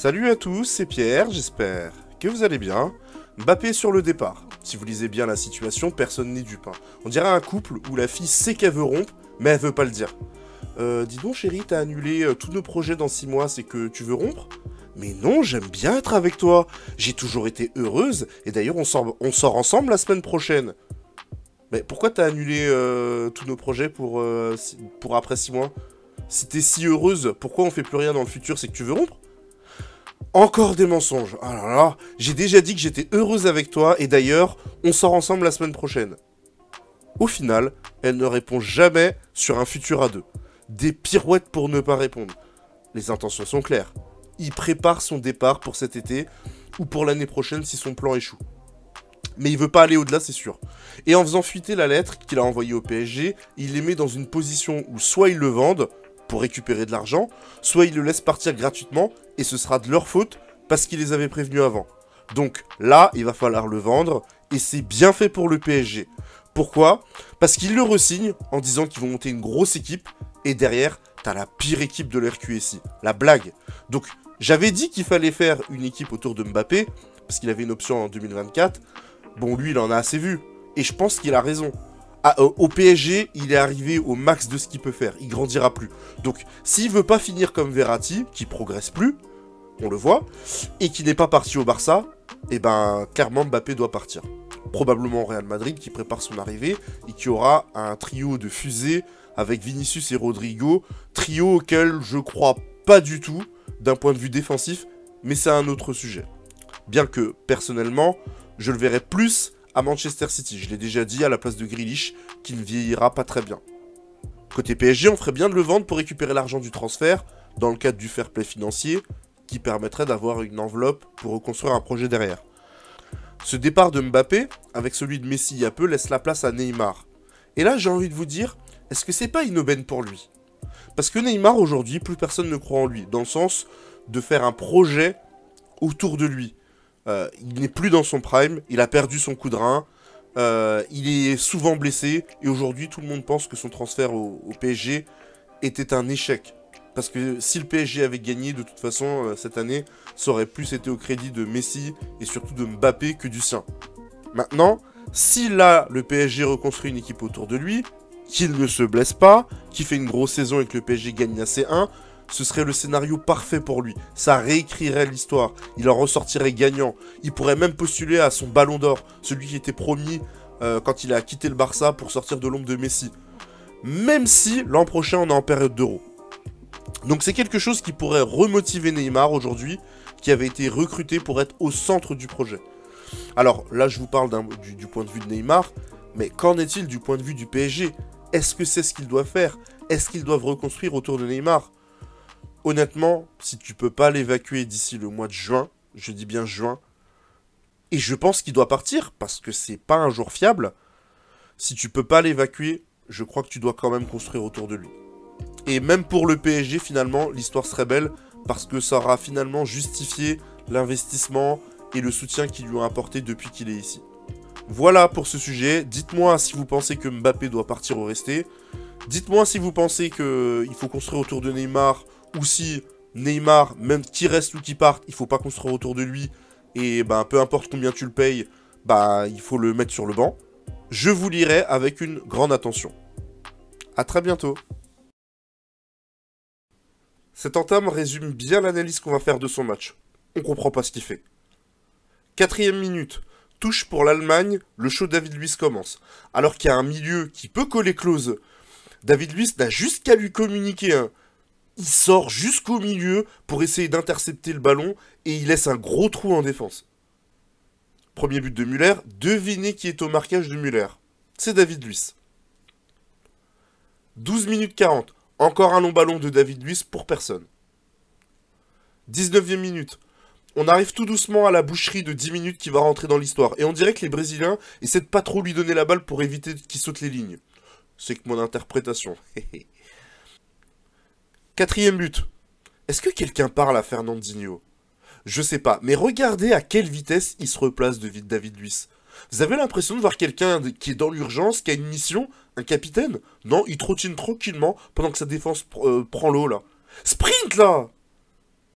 Salut à tous, c'est Pierre, j'espère que vous allez bien. Mbappé sur le départ. Si vous lisez bien la situation, personne n'est dupe. On dirait un couple où la fille sait qu'elle veut rompre, mais elle veut pas le dire. Dis donc chérie, t'as annulé tous nos projets dans 6 mois, c'est que tu veux rompre? Mais non, j'aime bien être avec toi. J'ai toujours été heureuse, et d'ailleurs on sort ensemble la semaine prochaine. Mais pourquoi t'as annulé tous nos projets pour après 6 mois? Si t'es si heureuse, pourquoi on fait plus rien dans le futur? C'est que tu veux rompre? Encore des mensonges. Ah là là, j'ai déjà dit que j'étais heureuse avec toi, et d'ailleurs, on sort ensemble la semaine prochaine. Au final, elle ne répond jamais sur un futur à deux. Des pirouettes pour ne pas répondre. Les intentions sont claires. Il prépare son départ pour cet été, ou pour l'année prochaine si son plan échoue. Mais il veut pas aller au-delà, c'est sûr. Et en faisant fuiter la lettre qu'il a envoyée au PSG, il les met dans une position où soit ils le vendent, pour récupérer de l'argent, soit ils le laissent partir gratuitement, et ce sera de leur faute, parce qu'ils les avaient prévenus avant. Donc là, il va falloir le vendre, et c'est bien fait pour le PSG. Pourquoi? Parce qu'ils le re-signent en disant qu'ils vont monter une grosse équipe, et derrière, t'as la pire équipe de l'RQSI. La blague. Donc, j'avais dit qu'il fallait faire une équipe autour de Mbappé, parce qu'il avait une option en 2024. Bon, lui, il en a assez vu, et je pense qu'il a raison. Au PSG, il est arrivé au max de ce qu'il peut faire. Il grandira plus. Donc, s'il veut pas finir comme Verratti, qui progresse plus, on le voit, et qui n'est pas parti au Barça, eh ben, clairement, Mbappé doit partir. Probablement au Real Madrid, qui prépare son arrivée, et qui aura un trio de fusée avec Vinicius et Rodrigo. Trio auquel je crois pas du tout, d'un point de vue défensif, mais c'est un autre sujet. Bien que, personnellement, je le verrais plus à Manchester City, je l'ai déjà dit, à la place de Grealish, qui ne vieillira pas très bien. Côté PSG, on ferait bien de le vendre pour récupérer l'argent du transfert, dans le cadre du fair play financier, qui permettrait d'avoir une enveloppe pour reconstruire un projet derrière. Ce départ de Mbappé, avec celui de Messi il y a peu, laisse la place à Neymar. Et là, j'ai envie de vous dire, est-ce que c'est pas une aubaine pour lui? Parce que Neymar, aujourd'hui, plus personne ne croit en lui, dans le sens de faire un projet autour de lui. Il n'est plus dans son prime, il a perdu son coup de rein, il est souvent blessé, et aujourd'hui tout le monde pense que son transfert au PSG était un échec. Parce que si le PSG avait gagné, de toute façon, cette année, ça aurait plus été au crédit de Messi, et surtout de Mbappé, que du sien. Maintenant, si là, le PSG reconstruit une équipe autour de lui, qu'il ne se blesse pas, qu'il fait une grosse saison et que le PSG gagne la C1, ce serait le scénario parfait pour lui. Ça réécrirait l'histoire. Il en ressortirait gagnant. Il pourrait même postuler à son ballon d'or. Celui qui était promis quand il a quitté le Barça pour sortir de l'ombre de Messi. Même si l'an prochain on est en période d'Euro. Donc c'est quelque chose qui pourrait remotiver Neymar aujourd'hui, qui avait été recruté pour être au centre du projet. Alors là je vous parle du point de vue de Neymar, mais qu'en est-il du point de vue du PSG? Est-ce que c'est ce qu'ils doivent faire? Est-ce qu'ils doivent reconstruire autour de Neymar? Honnêtement, si tu peux pas l'évacuer d'ici le mois de juin, je dis bien juin, et je pense qu'il doit partir, parce que c'est pas un joueur fiable, si tu peux pas l'évacuer, je crois que tu dois quand même construire autour de lui. Et même pour le PSG, finalement, l'histoire serait belle, parce que ça aura finalement justifié l'investissement et le soutien qu'ils lui ont apporté depuis qu'il est ici. Voilà pour ce sujet. Dites-moi si vous pensez que Mbappé doit partir ou rester. Dites-moi si vous pensez qu'il faut construire autour de Neymar, ou si Neymar, même qui reste ou qui parte, il faut pas construire autour de lui, et ben peu importe combien tu le payes, bah il faut le mettre sur le banc. Je vous lirai avec une grande attention. A très bientôt. Cette entame résume bien l'analyse qu'on va faire de son match. On comprend pas ce qu'il fait. 4e minute. Touche pour l'Allemagne, le show David Luiz commence. Alors qu'il y a un milieu qui peut coller close, David Luiz n'a juste qu'à lui communiquer un... Il sort jusqu'au milieu pour essayer d'intercepter le ballon et il laisse un gros trou en défense. Premier but de Müller, devinez qui est au marquage de Müller. C'est David Luiz. 12 minutes 40, encore un long ballon de David Luiz pour personne. 19e minute, on arrive tout doucement à la boucherie de 10 minutes qui va rentrer dans l'histoire. Et on dirait que les Brésiliens essaient de pas trop lui donner la balle pour éviter qu'il saute les lignes. C'est que mon interprétation. 4e but. Est-ce que quelqu'un parle à Fernandinho? Je sais pas, mais regardez à quelle vitesse il se replace de David Luiz. Vous avez l'impression de voir quelqu'un qui est dans l'urgence, qui a une mission, un capitaine? Non, il trottine tranquillement pendant que sa défense prend l'eau là. Sprint là!